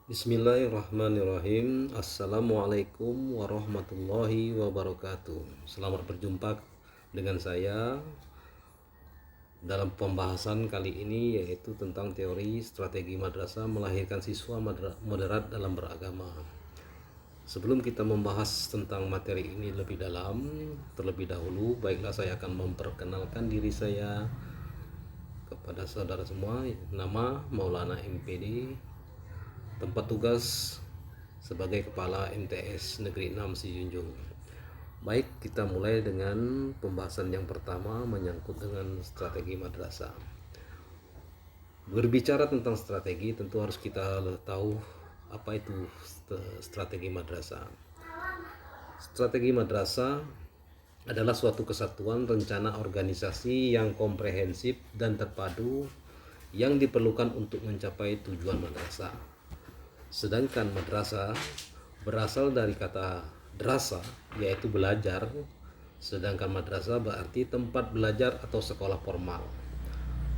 Bismillahirrahmanirrahim. Assalamualaikum warahmatullahi wabarakatuh. Selamat berjumpa dengan saya dalam pembahasan kali ini, yaitu tentang teori strategi madrasah melahirkan siswa moderat dalam beragama. Sebelum kita membahas tentang materi ini lebih dalam, terlebih dahulu baiklah saya akan memperkenalkan diri saya kepada saudara semua. Nama Maulana MPD, tempat tugas sebagai Kepala MTS Negeri 6 Sijunjung. Baik, kita mulai dengan pembahasan yang pertama menyangkut dengan strategi madrasah. Berbicara tentang strategi, tentu harus kita tahu apa itu strategi madrasah. Strategi madrasah adalah suatu kesatuan rencana organisasi yang komprehensif dan terpadu yang diperlukan untuk mencapai tujuan madrasah. Sedangkan madrasah berasal dari kata drasa, yaitu belajar, sedangkan madrasah berarti tempat belajar atau sekolah formal.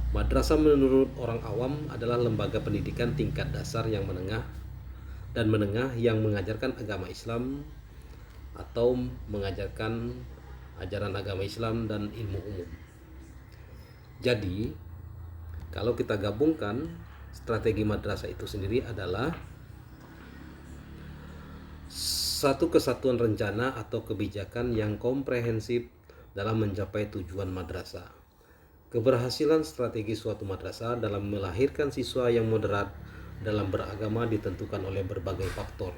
Madrasah menurut orang awam adalah lembaga pendidikan tingkat dasar yang menengah yang mengajarkan agama Islam atau mengajarkan ajaran agama Islam dan ilmu umum. Jadi, kalau kita gabungkan, strategi madrasah itu sendiri adalah satu kesatuan rencana atau kebijakan yang komprehensif dalam mencapai tujuan madrasah. Keberhasilan strategi suatu madrasah dalam melahirkan siswa yang moderat dalam beragama ditentukan oleh berbagai faktor.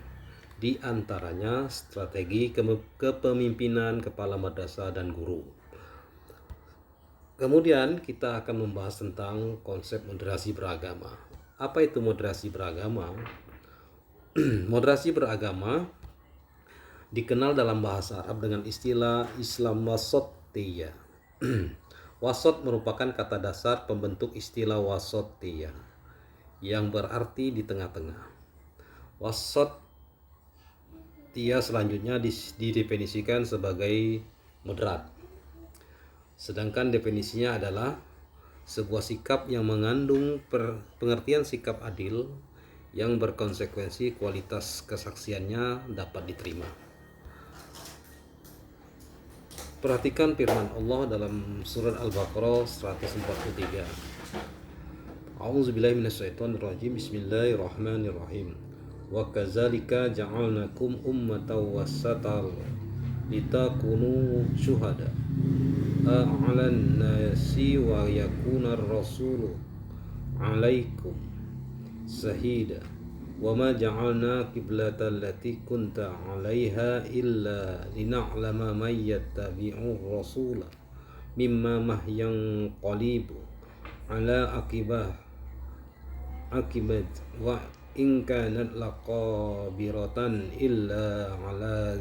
Di antaranya strategi kepemimpinan kepala madrasah dan guru. Kemudian kita akan membahas tentang konsep moderasi beragama. Apa itu moderasi beragama? Moderasi beragama dikenal dalam bahasa Arab dengan istilah Islam wasatiyah. Wasat merupakan kata dasar pembentuk istilah wasatiyah yang berarti di tengah-tengah. Wasatiyah selanjutnya didefinisikan sebagai moderat. Sedangkan definisinya adalah sebuah sikap yang mengandung pengertian sikap adil yang berkonsekuensi kualitas kesaksiannya dapat diterima. Perhatikan firman Allah dalam surat Al-Baqarah 143. A'udzubillahi minasyaitonirrajim. Bismillahirrahmanirrahim. Wa kadzalika ja'alnakum ummatan wasatan litakunu syuhada 'alan nasi wa yakuna ar-rasulu 'alaikum sahida wa ma ja'alna qiblatan allati kunta 'alaiha illa lina'lama man yattabi'ur rasula mimma mahyan qalibu 'ala akibat wa in kanat laqabiratan illa 'ala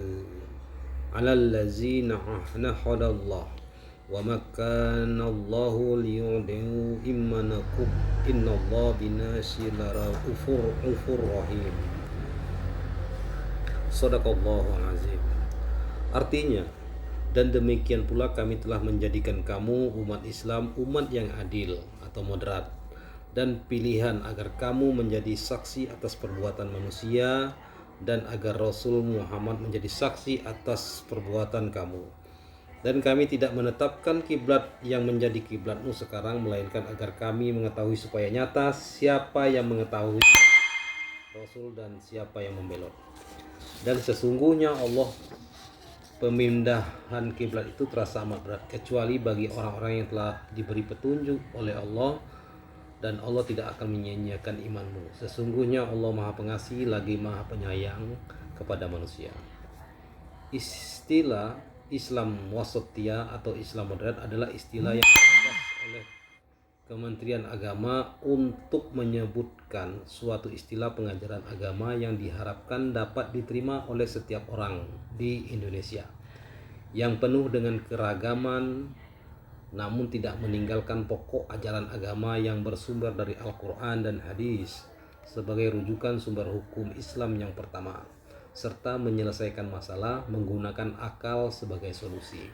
allazina ahadallah wa makana Allahu liyudhi'u imanakum innallaha binasi laraufur rahim. Shadaqallahul azim. Artinya, dan demikian pula kami telah menjadikan kamu umat Islam, umat yang adil atau moderat, dan pilihan agar kamu menjadi saksi atas perbuatan manusia dan agar Rasul Muhammad menjadi saksi atas perbuatan kamu. Dan kami tidak menetapkan kiblat yang menjadi kiblatmu sekarang, melainkan agar kami mengetahui supaya nyata siapa yang mengetahui Rasul dan siapa yang membelot. Dan sesungguhnya Allah, pemindahan kiblat itu terasa amat berat, kecuali bagi orang-orang yang telah diberi petunjuk oleh Allah, dan Allah tidak akan menyia-nyiakan imanmu. Sesungguhnya Allah Maha Pengasih lagi Maha Penyayang kepada manusia. Istilah Islam wasatiyah atau Islam moderat adalah istilah yang digagas oleh Kementerian Agama untuk menyebutkan suatu istilah pengajaran agama yang diharapkan dapat diterima oleh setiap orang di Indonesia, yang penuh dengan keragaman namun tidak meninggalkan pokok ajaran agama yang bersumber dari Al-Quran dan Hadis sebagai rujukan sumber hukum Islam yang pertama, serta menyelesaikan masalah menggunakan akal sebagai solusi.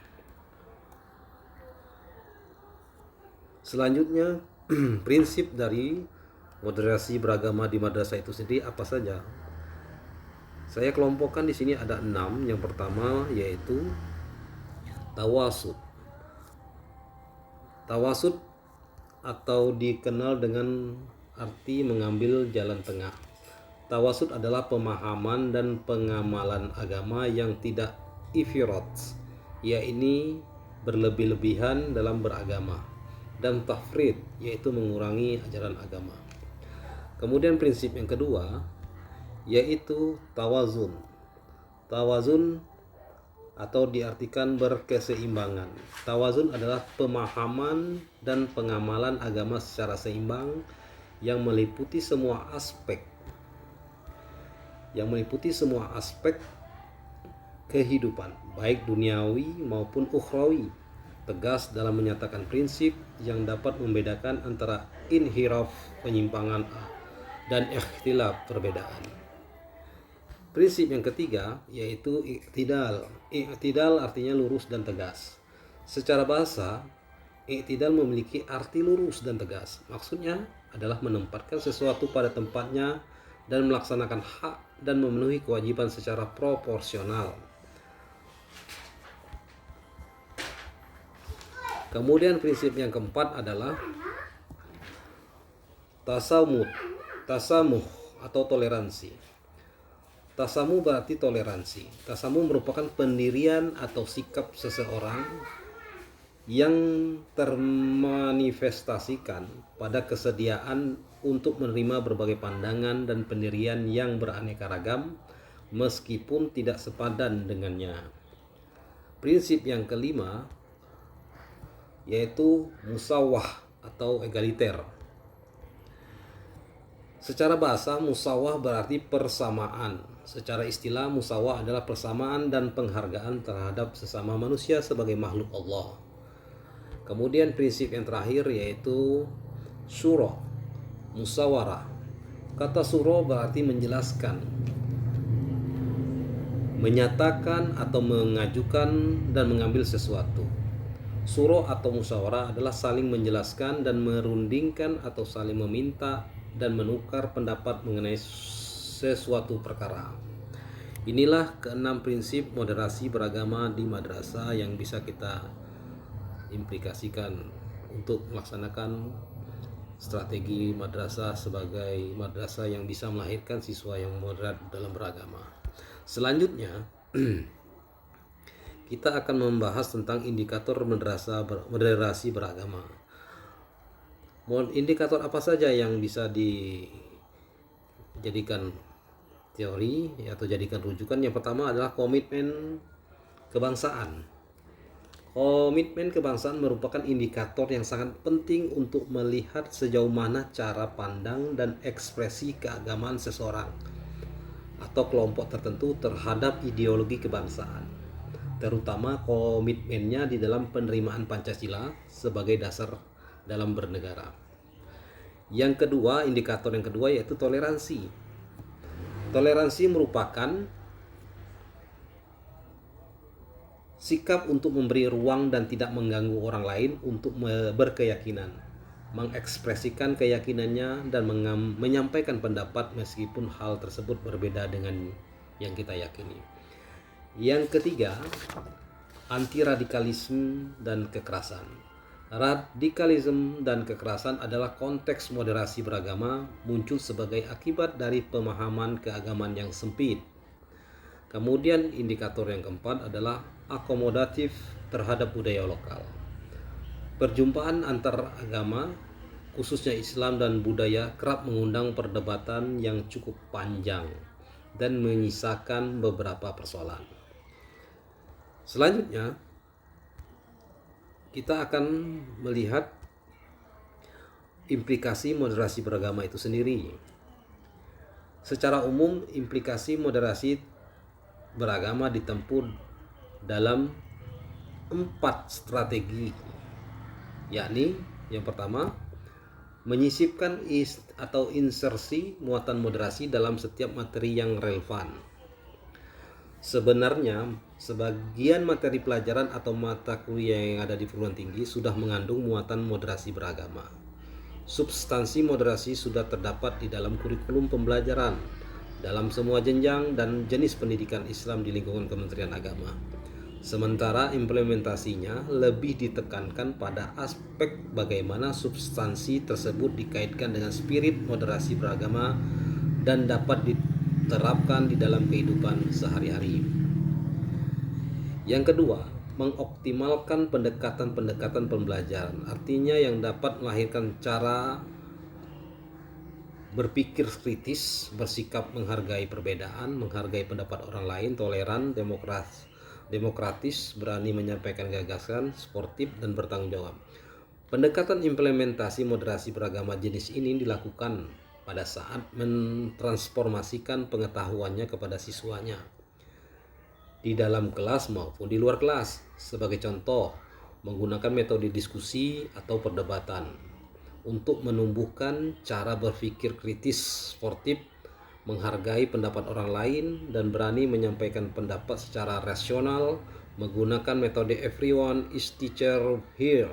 Selanjutnya, prinsip dari Moderasi beragama di madrasah itu sendiri apa saja? Saya kelompokkan di sini ada 6. Yang pertama yaitu tawasud. Tawasud atau dikenal dengan arti mengambil jalan tengah. Tawasud adalah pemahaman dan pengamalan agama yang tidak ifrat, yaitu berlebih-lebihan dalam beragama, dan tafrid, yaitu mengurangi ajaran agama. Kemudian prinsip yang kedua yaitu tawazun. Tawazun atau diartikan berkeseimbangan. Tawazun adalah pemahaman dan pengamalan agama secara seimbang yang meliputi semua aspek kehidupan, baik duniawi maupun ukhrawi, tegas dalam menyatakan prinsip yang dapat membedakan antara inhiraf penyimpangan dan ikhtilaf perbedaan. Prinsip yang ketiga yaitu i'tidal. I'tidal artinya lurus dan tegas. Secara bahasa, i'tidal memiliki arti lurus dan tegas. Maksudnya adalah menempatkan sesuatu pada tempatnya dan melaksanakan hak dan memenuhi kewajiban secara proporsional. Kemudian prinsip yang keempat adalah tasamuh atau toleransi. Tasamuh berarti toleransi. Tasamuh merupakan pendirian atau sikap seseorang yang termanifestasikan pada kesediaan untuk menerima berbagai pandangan dan pendirian yang beraneka ragam meskipun tidak sepadan dengannya. Prinsip yang kelima yaitu musawah atau egaliter. Secara bahasa, musawah berarti persamaan. Secara istilah, musawah adalah persamaan dan penghargaan terhadap sesama manusia sebagai makhluk Allah. Kemudian prinsip yang terakhir yaitu syura, musawarah. Kata syura berarti menjelaskan, menyatakan atau mengajukan dan mengambil sesuatu. Syura atau musyawarah adalah saling menjelaskan dan merundingkan atau saling meminta dan menukar pendapat mengenai sesuatu perkara. Inilah keenam prinsip moderasi beragama di madrasah yang bisa kita implikasikan untuk melaksanakan strategi madrasah sebagai madrasah yang bisa melahirkan siswa yang moderat dalam beragama. Selanjutnya kita akan membahas tentang indikator moderasi beragama. Indikator apa saja yang bisa dijadikan teori atau jadikan rujukan? Yang pertama adalah komitmen kebangsaan. Komitmen kebangsaan merupakan indikator yang sangat penting untuk melihat sejauh mana cara pandang dan ekspresi keagamaan seseorang atau kelompok tertentu terhadap ideologi kebangsaan, terutama komitmennya di dalam penerimaan Pancasila sebagai dasar dalam bernegara. Yang kedua, indikator yang kedua yaitu toleransi. Toleransi merupakan sikap untuk memberi ruang dan tidak mengganggu orang lain untuk berkeyakinan, mengekspresikan keyakinannya dan menyampaikan pendapat meskipun hal tersebut berbeda dengan yang kita yakini. Yang ketiga, anti radikalisme dan kekerasan. Radikalisme dan kekerasan adalah konteks moderasi beragama muncul sebagai akibat dari pemahaman keagamaan yang sempit. Kemudian indikator yang keempat adalah akomodatif terhadap budaya lokal. Perjumpaan antar agama, khususnya Islam dan budaya, kerap mengundang perdebatan yang cukup panjang dan menyisakan beberapa persoalan. Selanjutnya, kita akan melihat implikasi moderasi beragama itu sendiri. Secara umum, implikasi moderasi beragama ditempuh dalam 4 strategi, yakni yang pertama, menyisipkan atau insersi muatan moderasi dalam setiap materi yang relevan. Sebenarnya, sebagian materi pelajaran atau mata kuliah yang ada di perguruan tinggi sudah mengandung muatan moderasi beragama. Substansi moderasi sudah terdapat di dalam kurikulum pembelajaran dalam semua jenjang dan jenis pendidikan Islam di lingkungan Kementerian Agama. Sementara implementasinya lebih ditekankan pada aspek bagaimana substansi tersebut dikaitkan dengan spirit moderasi beragama dan dapat diterapkan di dalam kehidupan sehari-hari. Yang kedua, mengoptimalkan pendekatan-pendekatan pembelajaran, artinya yang dapat melahirkan cara berpikir kritis, bersikap menghargai perbedaan, menghargai pendapat orang lain, toleran, demokratis, berani menyampaikan gagasan, sportif, dan bertanggung jawab. Pendekatan implementasi moderasi beragama jenis ini dilakukan pada saat mentransformasikan pengetahuannya kepada siswanya di dalam kelas maupun di luar kelas. Sebagai contoh, menggunakan metode diskusi atau perdebatan untuk menumbuhkan cara berpikir kritis, sportif, menghargai pendapat orang lain, dan berani menyampaikan pendapat secara rasional, menggunakan metode everyone is teacher here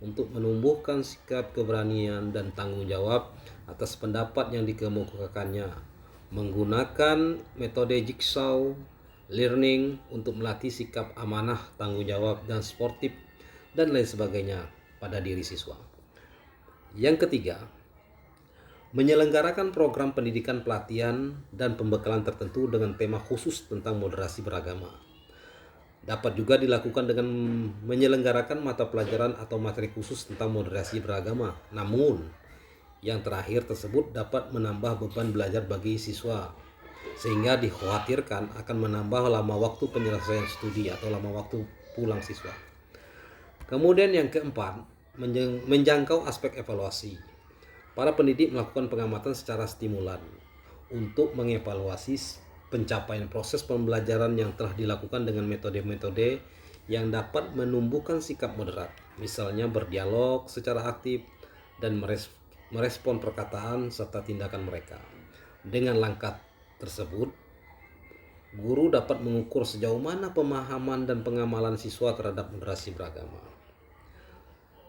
untuk menumbuhkan sikap keberanian dan tanggung jawab atas pendapat yang dikemukakannya, menggunakan metode jigsaw learning untuk melatih sikap amanah, tanggung jawab, dan sportif, dan lain sebagainya pada diri siswa. Yang ketiga, menyelenggarakan program pendidikan pelatihan dan pembekalan tertentu dengan tema khusus tentang moderasi beragama. Dapat juga dilakukan dengan menyelenggarakan mata pelajaran atau materi khusus tentang moderasi beragama. Namun, yang terakhir tersebut dapat menambah beban belajar bagi siswa, sehingga dikhawatirkan akan menambah lama waktu penyelesaian studi atau lama waktu pulang siswa. Kemudian yang keempat, menjangkau aspek evaluasi. Para pendidik melakukan pengamatan secara stimulan untuk mengevaluasi pencapaian proses pembelajaran yang telah dilakukan dengan metode-metode yang dapat menumbuhkan sikap moderat, misalnya berdialog secara aktif dan merespon perkataan serta tindakan mereka. Dengan langkah tersebut, guru dapat mengukur sejauh mana pemahaman dan pengamalan siswa terhadap moderasi beragama.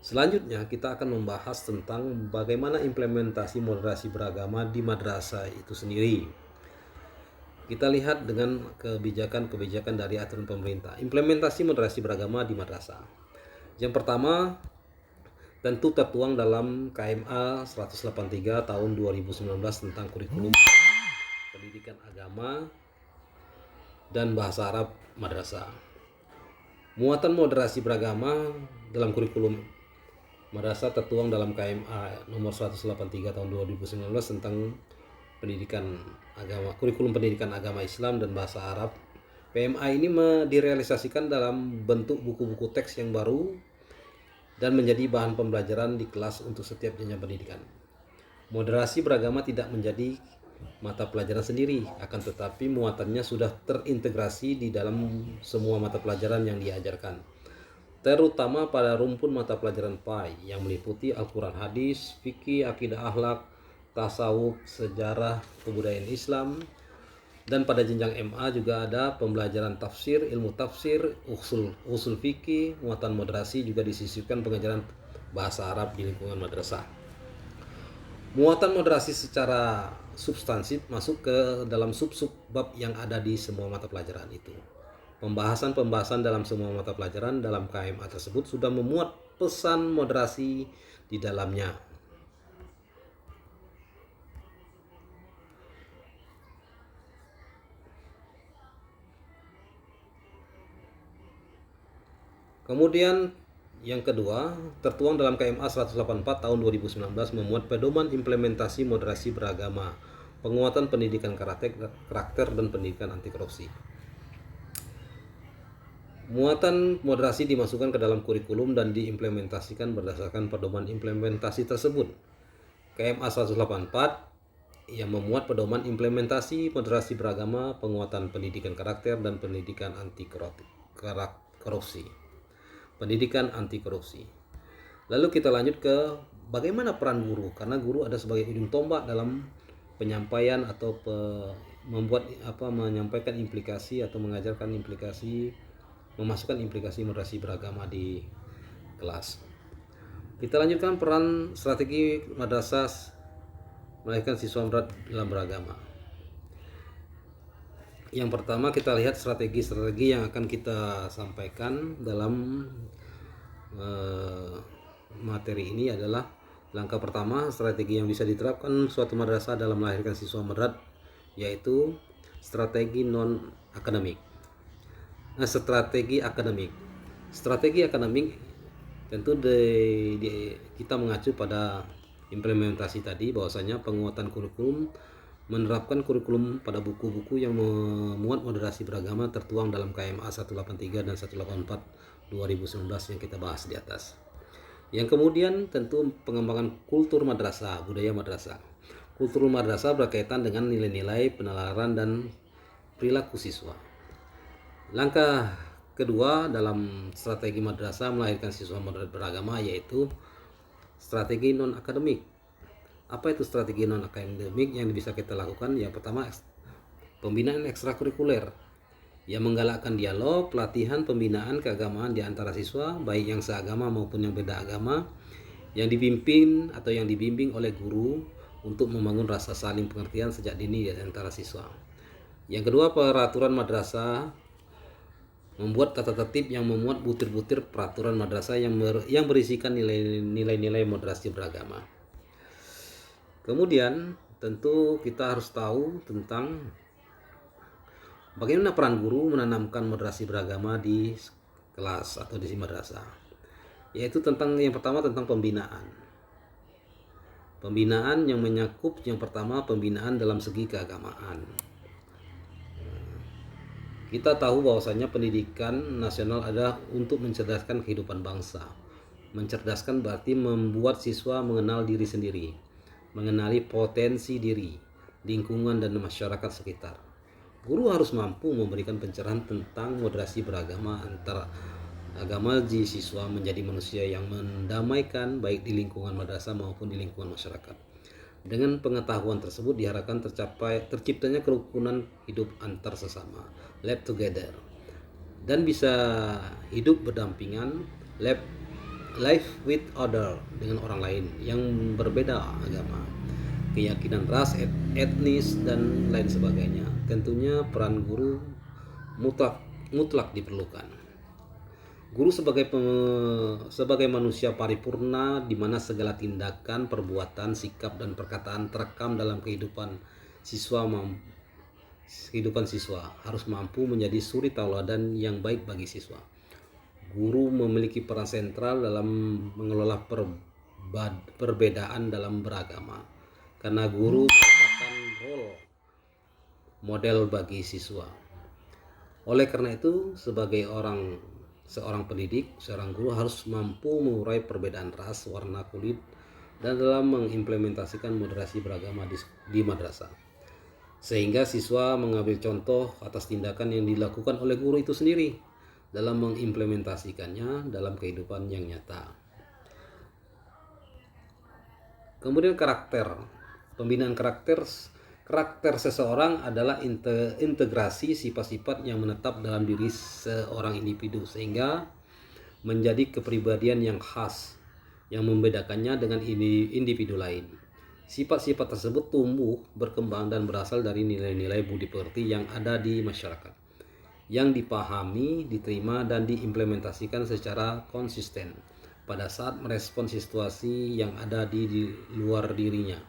Selanjutnya kita akan membahas tentang bagaimana implementasi moderasi beragama di madrasah itu sendiri. Kita lihat dengan kebijakan-kebijakan dari aturan pemerintah. Implementasi moderasi beragama di madrasah. Yang pertama, tentu tertuang dalam KMA 183 tahun 2019 tentang kurikulum pendidikan agama dan bahasa Arab madrasah. Muatan moderasi beragama dalam kurikulum madrasah tertuang dalam KMA nomor 183 tahun 2019 tentang pendidikan agama, kurikulum pendidikan agama Islam dan bahasa Arab. PMA ini direalisasikan dalam bentuk buku-buku teks yang baru dan menjadi bahan pembelajaran di kelas untuk setiap jenjang pendidikan. Moderasi beragama tidak menjadi mata pelajaran sendiri, akan tetapi muatannya sudah terintegrasi di dalam semua mata pelajaran yang diajarkan, terutama pada rumpun mata pelajaran PAI yang meliputi Al-Quran, hadis, fikih, akidah, akhlak, tasawuf, sejarah, kebudayaan Islam, dan pada jenjang MA juga ada pembelajaran tafsir, ilmu tafsir, usul fikih. Muatan moderasi juga disisipkan pengajaran bahasa Arab di lingkungan madrasah. Muatan moderasi secara substansif masuk ke dalam sub-sub bab yang ada di semua mata pelajaran itu. Pembahasan dalam semua mata pelajaran dalam KMA tersebut sudah memuat pesan moderasi di dalamnya. Kemudian yang kedua, tertuang dalam KMA 184 tahun 2019 memuat pedoman implementasi moderasi beragama, penguatan pendidikan karakter dan pendidikan anti korupsi. Muatan moderasi dimasukkan ke dalam kurikulum dan diimplementasikan berdasarkan pedoman implementasi tersebut. KMA 184 yang memuat pedoman implementasi moderasi beragama, penguatan pendidikan karakter dan pendidikan anti korupsi. Pendidikan anti korupsi. Lalu kita lanjut ke bagaimana peran guru, karena guru ada sebagai ujung tombak dalam penyampaian atau menyampaikan implikasi atau mengajarkan implikasi, memasukkan implikasi moderasi beragama di kelas. Kita lanjutkan peran strategi madrasah melahirkan siswa moderat dalam beragama. Yang pertama kita lihat strategi-strategi yang akan kita sampaikan dalam materi ini adalah langkah pertama, strategi yang bisa diterapkan suatu madrasah dalam melahirkan siswa moderat yaitu strategi non akademik. Nah, strategi akademik. Strategi akademik tentu kita mengacu pada implementasi tadi, bahwasanya penguatan kurikulum menerapkan kurikulum pada buku-buku yang memuat moderasi beragama tertuang dalam KMA 183 dan 184 2019 yang kita bahas di atas. Yang kemudian tentu pengembangan kultur madrasah, budaya madrasah. Kultur madrasah berkaitan dengan nilai-nilai, penalaran dan perilaku siswa. Langkah kedua dalam strategi madrasah melahirkan siswa moderat beragama yaitu strategi non akademik. Apa itu strategi non akademik yang bisa kita lakukan? Yang pertama, pembinaan ekstrakurikuler yang menggalakkan dialog, pelatihan, pembinaan keagamaan di antara siswa baik yang seagama maupun yang beda agama, yang dipimpin atau yang dibimbing oleh guru untuk membangun rasa saling pengertian sejak dini di antara siswa. Yang kedua, peraturan madrasah, membuat tata tertib yang memuat butir-butir peraturan madrasah yang berisikan nilai-nilai moderasi beragama. Kemudian tentu kita harus tahu tentang bagaimana peran guru menanamkan moderasi beragama di kelas atau di madrasah. Yaitu tentang yang pertama tentang pembinaan. Pembinaan yang menyakup yang pertama pembinaan dalam segi keagamaan. Kita tahu bahwasanya pendidikan nasional adalah untuk mencerdaskan kehidupan bangsa. Mencerdaskan berarti membuat siswa mengenal diri sendiri, mengenali potensi diri, lingkungan dan masyarakat sekitar. Guru harus mampu memberikan pencerahan tentang moderasi beragama antar agama di siswa menjadi manusia yang mendamaikan baik di lingkungan madrasah maupun di lingkungan masyarakat. Dengan pengetahuan tersebut diharapkan terciptanya kerukunan hidup antar sesama, live together, dan bisa hidup berdampingan, live with other, dengan orang lain yang berbeda agama, keyakinan ras, etnis dan lain sebagainya. Tentunya peran guru mutlak diperlukan. Guru sebagai manusia paripurna di mana segala tindakan, perbuatan, sikap dan perkataan terekam dalam kehidupan siswa harus mampu menjadi suri tauladan yang baik bagi siswa. Guru memiliki peran sentral dalam mengelola perbedaan dalam beragama, karena guru merupakan role model bagi siswa. Oleh karena itu, sebagai seorang pendidik, seorang guru harus mampu mengurai perbedaan ras, warna kulit, dan dalam mengimplementasikan moderasi beragama di madrasah. Sehingga siswa mengambil contoh atas tindakan yang dilakukan oleh guru itu sendiri dalam mengimplementasikannya dalam kehidupan yang nyata. Kemudian karakter. Pembinaan karakter seseorang adalah integrasi sifat-sifat yang menetap dalam diri seorang individu sehingga menjadi kepribadian yang khas yang membedakannya dengan individu lain. Sifat-sifat tersebut tumbuh, berkembang dan berasal dari nilai-nilai budi pekerti yang ada di masyarakat, yang dipahami, diterima dan diimplementasikan secara konsisten pada saat merespons situasi yang ada di luar dirinya,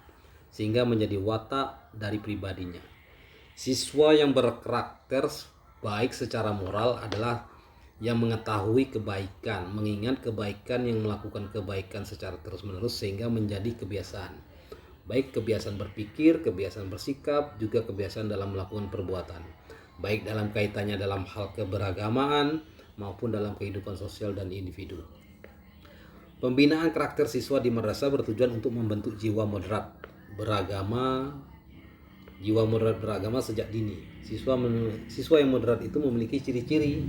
sehingga menjadi watak dari pribadinya. Siswa yang berkarakter baik secara moral adalah yang mengetahui kebaikan, mengingat kebaikan, yang melakukan kebaikan secara terus-menerus sehingga menjadi kebiasaan. Baik kebiasaan berpikir, kebiasaan bersikap, juga kebiasaan dalam melakukan perbuatan, baik dalam kaitannya dalam hal keberagamaan maupun dalam kehidupan sosial dan individu. Pembinaan karakter siswa di madrasah bertujuan untuk membentuk jiwa moderat beragama sejak dini. Siswa yang moderat itu memiliki ciri-ciri.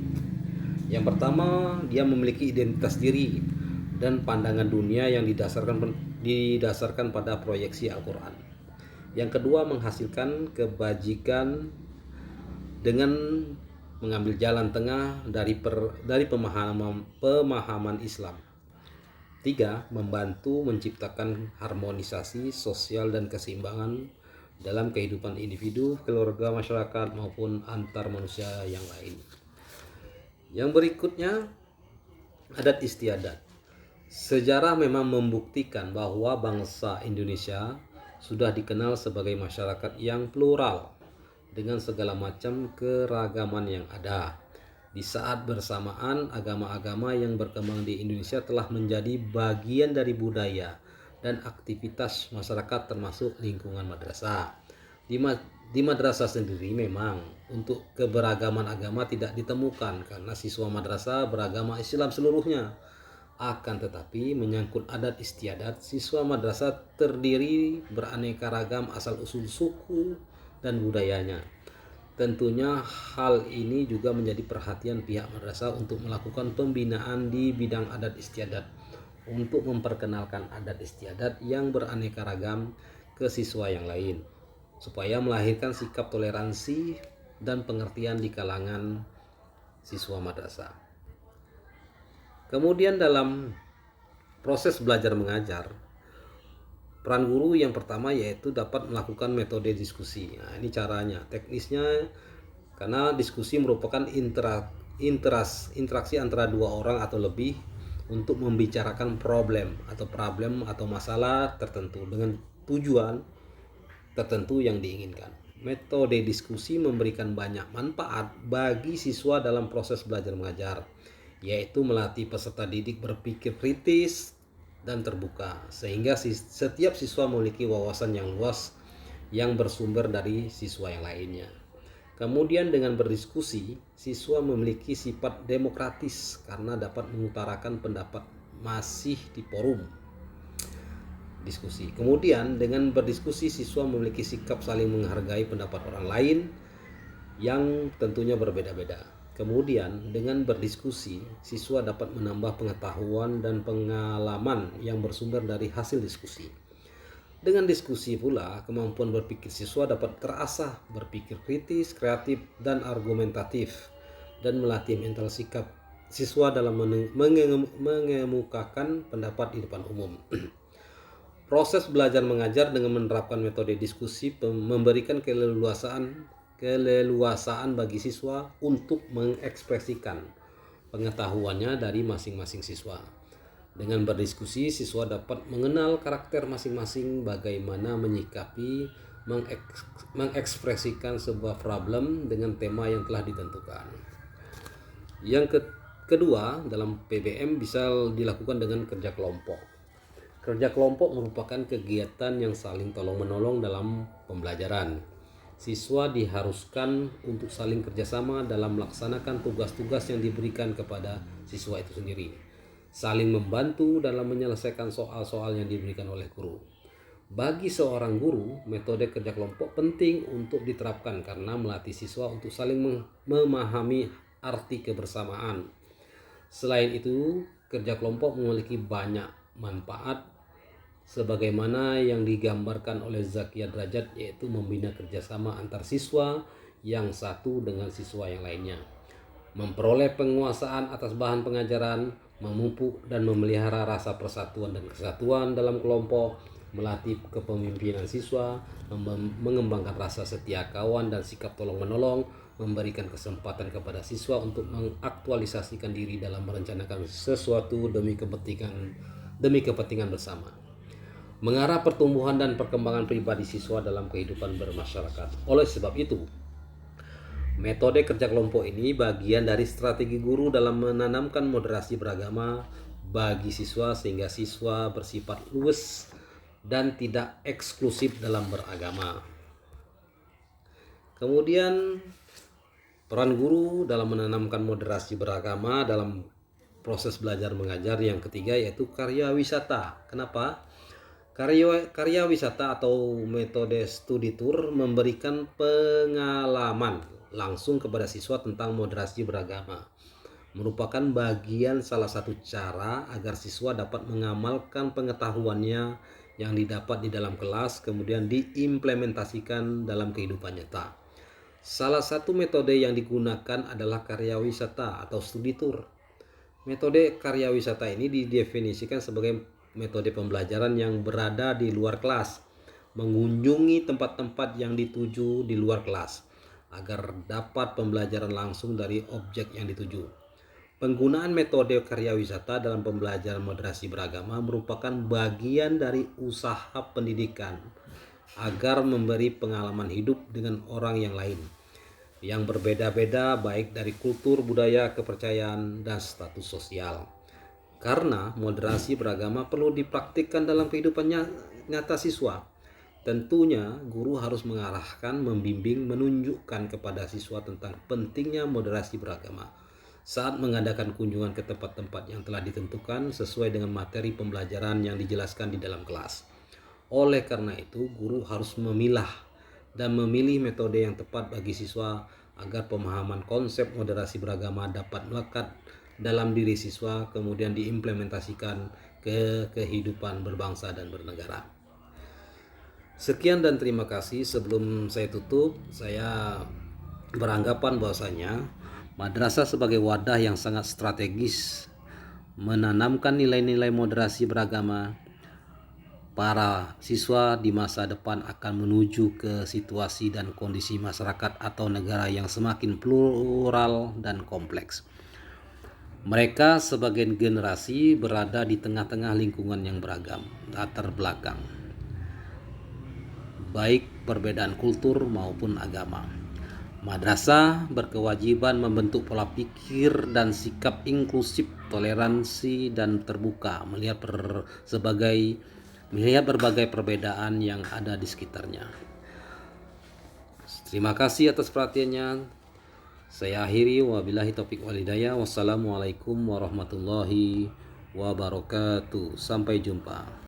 Yang pertama, dia memiliki identitas diri dan pandangan dunia yang didasarkan pada proyeksi Al-Quran. Yang kedua, menghasilkan kebajikan dengan mengambil jalan tengah dari pemahaman Islam. Tiga, membantu menciptakan harmonisasi sosial dan keseimbangan dalam kehidupan individu, keluarga, masyarakat maupun antar manusia yang lain. Yang berikutnya, adat istiadat. Sejarah memang membuktikan bahwa bangsa Indonesia sudah dikenal sebagai masyarakat yang plural dengan segala macam keragaman yang ada. Di saat bersamaan, agama-agama yang berkembang di Indonesia telah menjadi bagian dari budaya dan aktivitas masyarakat termasuk lingkungan madrasah. Di madrasah sendiri memang untuk keberagaman agama tidak ditemukan karena siswa madrasah beragama Islam seluruhnya. Akan tetapi menyangkut adat istiadat, siswa madrasah terdiri beraneka ragam asal-usul suku dan budayanya. Tentunya hal ini juga menjadi perhatian pihak madrasah untuk melakukan pembinaan di bidang adat istiadat untuk memperkenalkan adat istiadat yang beraneka ragam ke siswa yang lain supaya melahirkan sikap toleransi dan pengertian di kalangan siswa madrasah. Kemudian dalam proses belajar mengajar, peran guru yang pertama yaitu dapat melakukan metode diskusi. Nah, ini caranya, teknisnya, karena diskusi merupakan interaksi antara dua orang atau lebih untuk membicarakan problem atau masalah tertentu dengan tujuan tertentu yang diinginkan. Metode diskusi memberikan banyak manfaat bagi siswa dalam proses belajar mengajar, yaitu melatih peserta didik berpikir kritis dan terbuka, sehingga setiap siswa memiliki wawasan yang luas yang bersumber dari siswa yang lainnya. Kemudian dengan berdiskusi, siswa memiliki sifat demokratis karena dapat mengutarakan pendapat masih di forum diskusi. Kemudian dengan berdiskusi, siswa memiliki sikap saling menghargai pendapat orang lain yang tentunya berbeda-beda. Kemudian dengan berdiskusi, siswa dapat menambah pengetahuan dan pengalaman yang bersumber dari hasil diskusi. Dengan diskusi pula, kemampuan berpikir siswa dapat terasah, berpikir kritis, kreatif, dan argumentatif, dan melatih mental sikap siswa dalam mengemukakan pendapat di depan umum. Proses belajar mengajar dengan menerapkan metode diskusi memberikan keleluasaan bagi siswa untuk mengekspresikan pengetahuannya dari masing-masing siswa. Dengan berdiskusi, siswa dapat mengenal karakter masing-masing, bagaimana menyikapi, mengekspresikan sebuah problem dengan tema yang telah ditentukan. Yang kedua, dalam PBM bisa dilakukan dengan kerja kelompok. Kerja kelompok merupakan kegiatan yang saling tolong-menolong dalam pembelajaran. Siswa diharuskan untuk saling kerjasama dalam melaksanakan tugas-tugas yang diberikan kepada siswa itu sendiri, saling membantu dalam menyelesaikan soal-soal yang diberikan oleh guru. Bagi seorang guru, metode kerja kelompok penting untuk diterapkan karena melatih siswa untuk saling memahami arti kebersamaan. Selain itu, kerja kelompok memiliki banyak manfaat sebagaimana yang digambarkan oleh Zakia Derajat, yaitu membina kerjasama antar siswa yang satu dengan siswa yang lainnya, memperoleh penguasaan atas bahan pengajaran, memupuk dan memelihara rasa persatuan dan kesatuan dalam kelompok, melatih kepemimpinan siswa, mengembangkan rasa setia kawan dan sikap tolong-menolong, memberikan kesempatan kepada siswa untuk mengaktualisasikan diri dalam merencanakan sesuatu demi kepentingan bersama, mengarah pertumbuhan dan perkembangan pribadi siswa dalam kehidupan bermasyarakat. Oleh sebab itu, metode kerja kelompok ini bagian dari strategi guru dalam menanamkan moderasi beragama bagi siswa sehingga siswa bersifat luwes dan tidak eksklusif dalam beragama. Kemudian peran guru dalam menanamkan moderasi beragama dalam proses belajar mengajar yang ketiga yaitu karya wisata. Kenapa? Karya wisata atau metode studi tour memberikan pengalaman langsung kepada siswa tentang moderasi beragama. Merupakan bagian salah satu cara agar siswa dapat mengamalkan pengetahuannya yang didapat di dalam kelas kemudian diimplementasikan dalam kehidupan nyata. Salah satu metode yang digunakan adalah karya wisata atau studi tour. Metode karya wisata ini didefinisikan sebagai metode pembelajaran yang berada di luar kelas, mengunjungi tempat-tempat yang dituju di luar kelas, agar dapat pembelajaran langsung dari objek yang dituju. Penggunaan metode karya wisata dalam pembelajaran moderasi beragama merupakan bagian dari usaha pendidikan agar memberi pengalaman hidup dengan orang yang lain, yang berbeda-beda baik dari kultur, budaya, kepercayaan, dan status sosial. Karena moderasi beragama perlu dipraktikkan dalam kehidupan nyata siswa. Tentunya guru harus mengarahkan, membimbing, menunjukkan kepada siswa tentang pentingnya moderasi beragama saat mengadakan kunjungan ke tempat-tempat yang telah ditentukan sesuai dengan materi pembelajaran yang dijelaskan di dalam kelas. Oleh karena itu, guru harus memilah dan memilih metode yang tepat bagi siswa agar pemahaman konsep moderasi beragama dapat melekat dalam diri siswa kemudian diimplementasikan ke kehidupan berbangsa dan bernegara. Sekian dan terima kasih. Sebelum saya tutup, saya beranggapan bahwasanya madrasah sebagai wadah yang sangat strategis menanamkan nilai-nilai moderasi beragama. Para siswa di masa depan akan menuju ke situasi dan kondisi masyarakat atau negara yang semakin plural dan kompleks. Mereka sebagai generasi berada di tengah-tengah lingkungan yang beragam, latar belakang, baik perbedaan kultur maupun agama. Madrasah berkewajiban membentuk pola pikir dan sikap inklusif, toleransi, dan terbuka melihat berbagai perbedaan yang ada di sekitarnya. Terima kasih atas perhatiannya. Saya akhiri, wabillahi taufiq wal hidayah. Wassalamualaikum warahmatullahi wabarakatuh. Sampai jumpa.